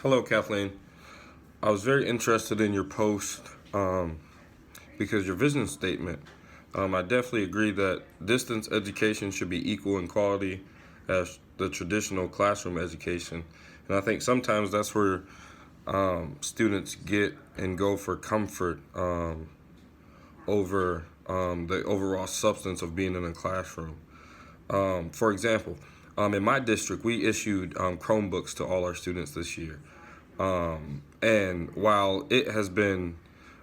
Hello, Kathleen. I was very interested in your post because your vision statement. I definitely agree that distance education should be equal in quality as the traditional classroom education. And I think sometimes that's where students get and go for comfort over the overall substance of being in a classroom. For example, in my district, we issued Chromebooks to all our students this year. And while it has been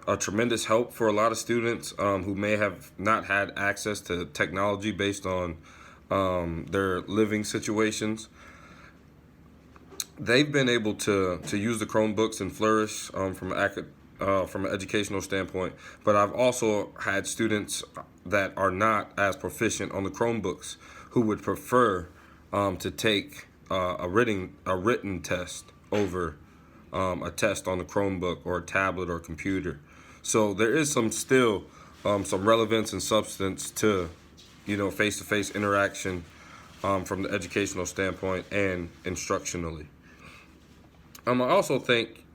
a tremendous help for a lot of students who may have not had access to technology based on their living situations, they've been able to use the Chromebooks and flourish from an educational standpoint. But I've also had students that are not as proficient on the Chromebooks who would prefer to take a written test over a test on the Chromebook or a tablet or computer. So there is some relevance and substance to face-to-face interaction from the educational standpoint and instructionally. I also think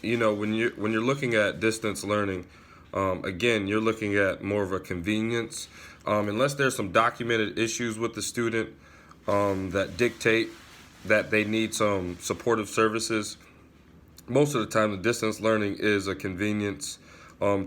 when you're looking at distance learning, again, you're looking at more of a convenience. Unless there's some documented issues with the student that dictate that they need some supportive services, most of the time the distance learning is a convenience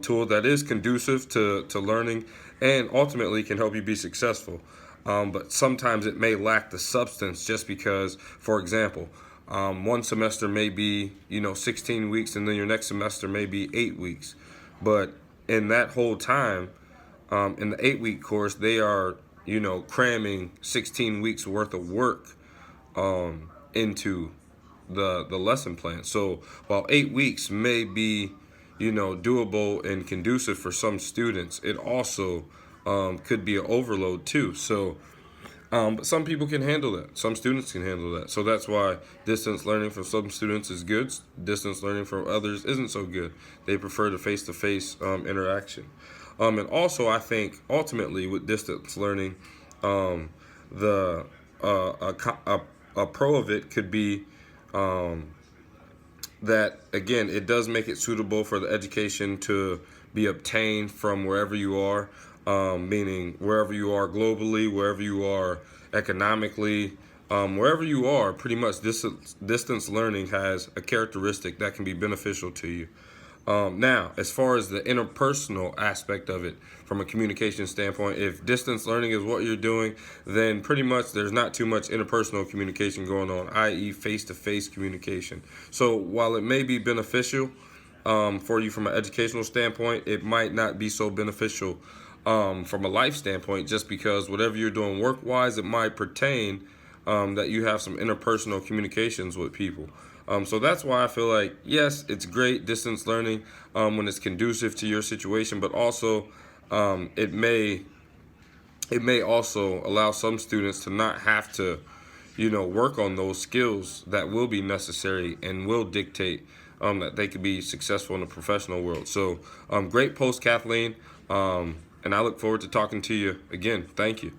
tool that is conducive to learning and ultimately can help you be successful. But sometimes it may lack the substance just because, for example, one semester may be 16 weeks and then your next semester may be 8 weeks. But in that whole time, in the 8-week course, they are cramming 16 weeks worth of work into the lesson plan. So while 8 weeks may be doable and conducive for some students, it also could be an overload too. So but some people can handle that. Some students can handle that. So that's why distance learning for some students is good. Distance learning for others isn't so good. They prefer the face-to-face interaction. And also, I think ultimately with distance learning, the a pro of it could be that again, it does make it suitable for the education to be obtained from wherever you are, meaning wherever you are globally, wherever you are economically, wherever you are, pretty much distance learning has a characteristic that can be beneficial to you. Now, as far as the interpersonal aspect of it, from a communication standpoint, if distance learning is what you're doing, then pretty much there's not too much interpersonal communication going on, i.e. face-to-face communication. So while it may be beneficial for you from an educational standpoint, it might not be so beneficial from a life standpoint, just because whatever you're doing work-wise, it might pertain that you have some interpersonal communications with people. So that's why I feel like, yes, it's great distance learning when it's conducive to your situation, but also it may also allow some students to not have to, work on those skills that will be necessary and will dictate that they could be successful in the professional world. So great post, Kathleen, and I look forward to talking to you again. Thank you.